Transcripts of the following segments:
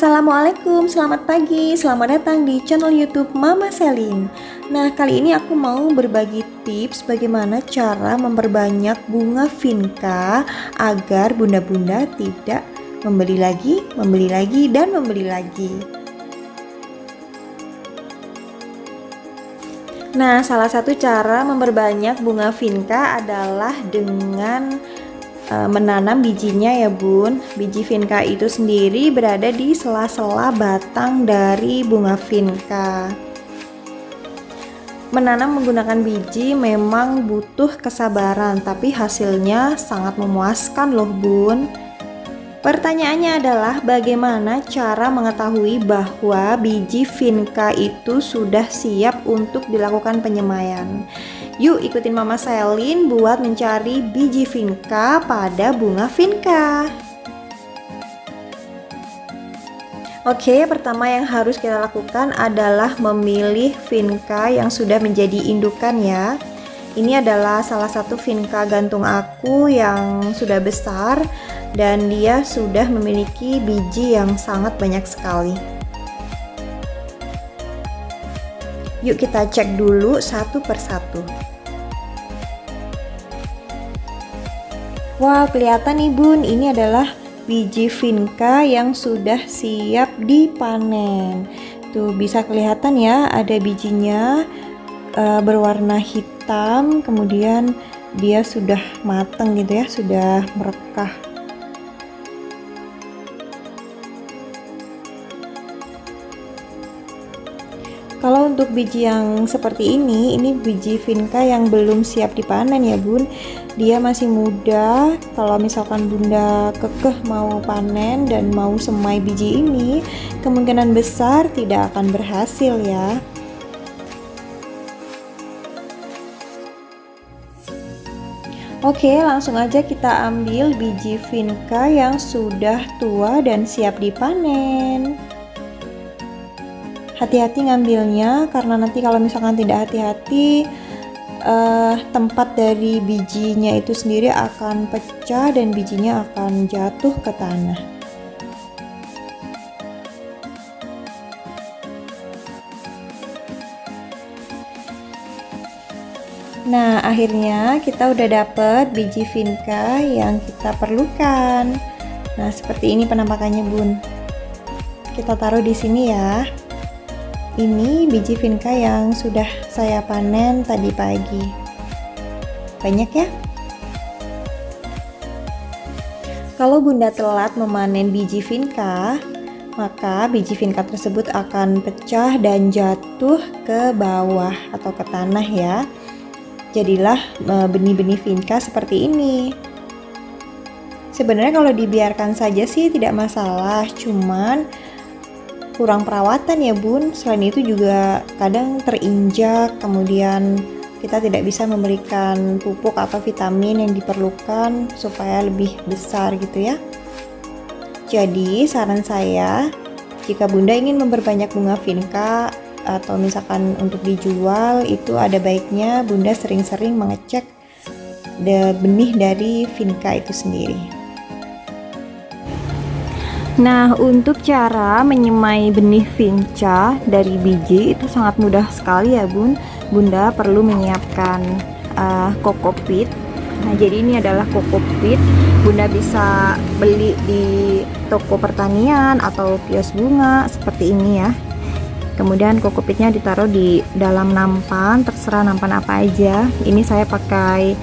Assalamualaikum, selamat pagi, selamat datang di channel YouTube Mama Selin. Nah, kali ini aku mau berbagi tips bagaimana cara memperbanyak bunga vinca agar bunda-bunda tidak membeli lagi, dan membeli lagi. Nah, salah satu cara memperbanyak bunga vinca adalah dengan menanam bijinya ya bun. Biji vinca itu sendiri berada di sela-sela batang dari bunga vinca. Menanam menggunakan biji memang butuh kesabaran, tapi hasilnya sangat memuaskan loh bun. Pertanyaannya adalah bagaimana cara mengetahui bahwa biji vinca itu sudah siap untuk dilakukan penyemaian. Yuk ikutin Mama Selin buat mencari biji vinca pada bunga vinca. Oke, pertama yang harus kita lakukan adalah memilih vinca yang sudah menjadi indukan ya. Ini adalah salah satu vinca gantung aku yang sudah besar dan dia sudah memiliki biji yang sangat banyak sekali. Yuk kita cek dulu satu persatu. Wow, kelihatan nih bun, ini adalah biji vinca yang sudah siap dipanen. Tuh bisa kelihatan ya, ada bijinya berwarna hitam, kemudian dia sudah matang gitu ya, sudah merekah. Kalau untuk biji yang seperti ini biji vinca yang belum siap dipanen ya bun. Dia masih muda. Kalau misalkan bunda kekeh mau panen dan mau semai biji ini, kemungkinan besar tidak akan berhasil ya. Oke, langsung aja kita ambil biji vinca yang sudah tua dan siap dipanen. Hati-hati ngambilnya, karena nanti kalau misalkan tidak hati-hati tempat dari bijinya itu sendiri akan pecah dan bijinya akan jatuh ke tanah. Nah, akhirnya kita udah dapet biji vinca yang kita perlukan. Nah, seperti ini penampakannya bun. Kita taruh di sini ya. Ini biji vinca yang sudah saya panen tadi pagi. Banyak ya? Kalau bunda telat memanen biji vinca, maka biji vinca tersebut akan pecah dan jatuh ke bawah atau ke tanah ya. Jadilah benih-benih vinca seperti ini. Sebenarnya kalau dibiarkan saja sih tidak masalah, cuman kurang perawatan ya bun. Selain itu juga kadang terinjak, kemudian kita tidak bisa memberikan pupuk atau vitamin yang diperlukan supaya lebih besar gitu ya. Jadi saran saya, jika bunda ingin memperbanyak bunga vinca atau misalkan untuk dijual, itu ada baiknya bunda sering-sering mengecek benih dari vinca itu sendiri. Nah, untuk cara menyemai benih vinca dari biji itu sangat mudah sekali ya bun. Bunda perlu menyiapkan kokopit. Nah, jadi ini adalah kokopit. Bunda bisa beli di toko pertanian atau kios bunga seperti ini ya. Kemudian kokopitnya ditaruh di dalam nampan, terserah nampan apa aja. Ini saya pakai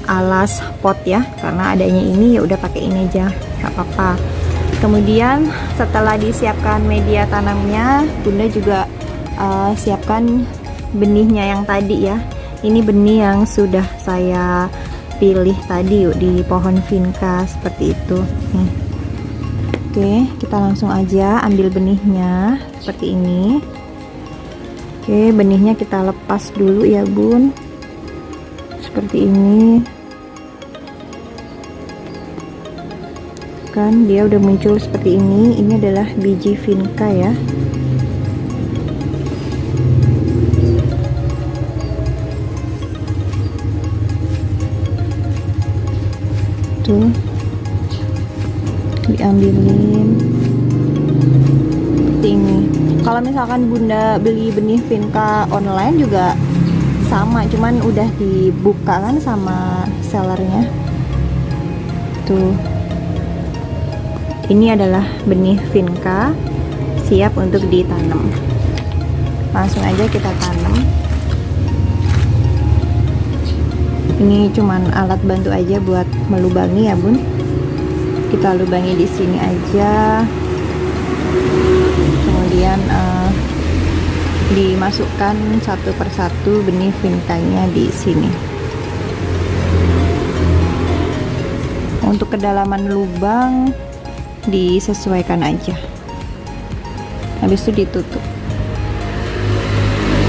alas pot ya, karena adanya ini ya udah pakai ini aja, nggak apa-apa. Kemudian setelah disiapkan media tanamnya, bunda juga siapkan benihnya yang tadi ya. Ini benih yang sudah saya pilih tadi yuk, di pohon vinca seperti itu. Oke, kita langsung aja ambil benihnya seperti ini. Oke, benihnya kita lepas dulu ya bun, seperti ini. Kan dia udah muncul seperti ini. Ini adalah biji vinca ya. Tuh, diambilin. Kalau misalkan Bunda beli benih vinca online juga sama, cuman udah dibuka kan sama sellernya. Tuh, ini adalah benih vinca siap untuk ditanam. Langsung aja kita tanam. Ini cuman alat bantu aja buat melubangi ya Bun. Kita lubangi di sini aja. Kemudian dimasukkan satu persatu benih vincanya di sini. Untuk kedalaman lubang disesuaikan aja. Habis itu ditutup.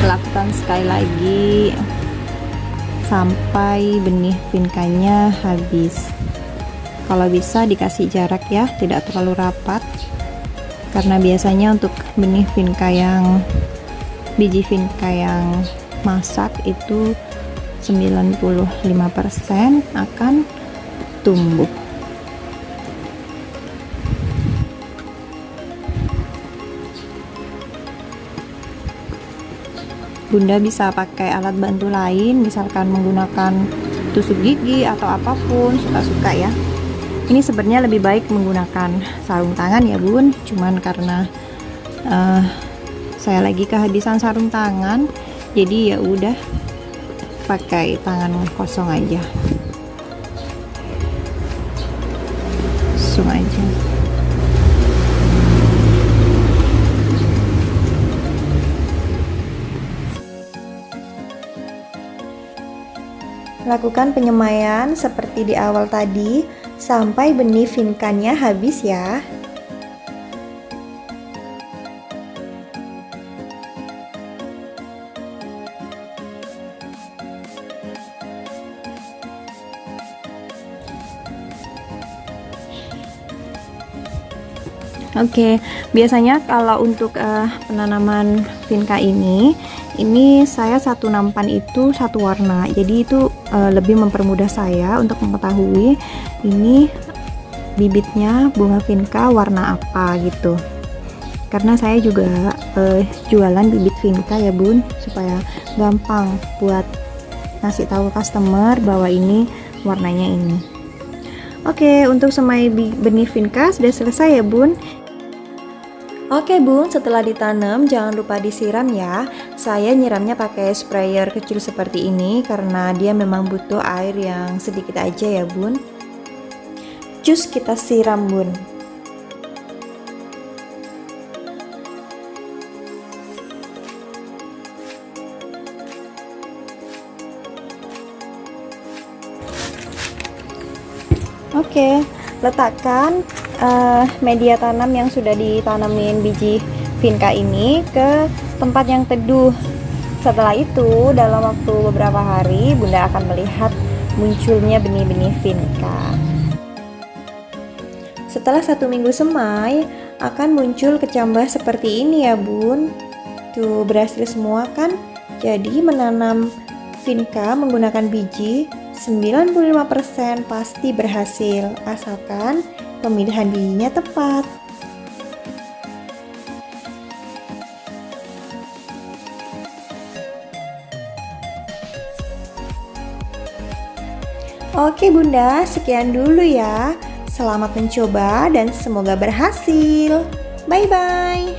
Lakukan sekali lagi sampai benih vincanya habis. Kalau bisa dikasih jarak ya, tidak terlalu rapat. Karena biasanya untuk benih vinca yang biji vinca yang masak itu 95% akan tumbuh. Bunda bisa pakai alat bantu lain, misalkan menggunakan tusuk gigi atau apapun, suka-suka ya. Ini sebenarnya lebih baik menggunakan sarung tangan ya Bun, cuman karena saya lagi kehabisan sarung tangan, jadi ya udah pakai tangan kosong aja. Langsung aja. Lakukan penyemaian seperti di awal tadi sampai benih vincanya habis ya. Oke, biasanya kalau untuk penanaman vinca ini saya satu nampan itu satu warna, jadi itu lebih mempermudah saya untuk mengetahui ini bibitnya bunga vinca warna apa gitu. Karena saya juga jualan bibit vinca ya Bun, supaya gampang buat ngasih tahu customer bahwa ini warnanya ini. Oke, untuk semai benih vinca sudah selesai ya Bun. Oke Bun, setelah ditanam jangan lupa disiram ya. Saya nyiramnya pakai sprayer kecil seperti ini karena dia memang butuh air yang sedikit aja ya Bun. Cus kita siram Bun. Oke, letakkan media tanam yang sudah ditanamin biji vinca ini ke tempat yang teduh. Setelah itu dalam waktu beberapa hari Bunda akan melihat munculnya benih-benih vinca. Setelah 1 minggu semai akan muncul kecambah seperti ini ya Bun. Tuh berhasil semua kan? Jadi menanam vinca menggunakan biji 95% pasti berhasil, asalkan pemilihan bijinya tepat. Oke Bunda, sekian dulu ya. Selamat mencoba dan semoga berhasil. Bye-bye.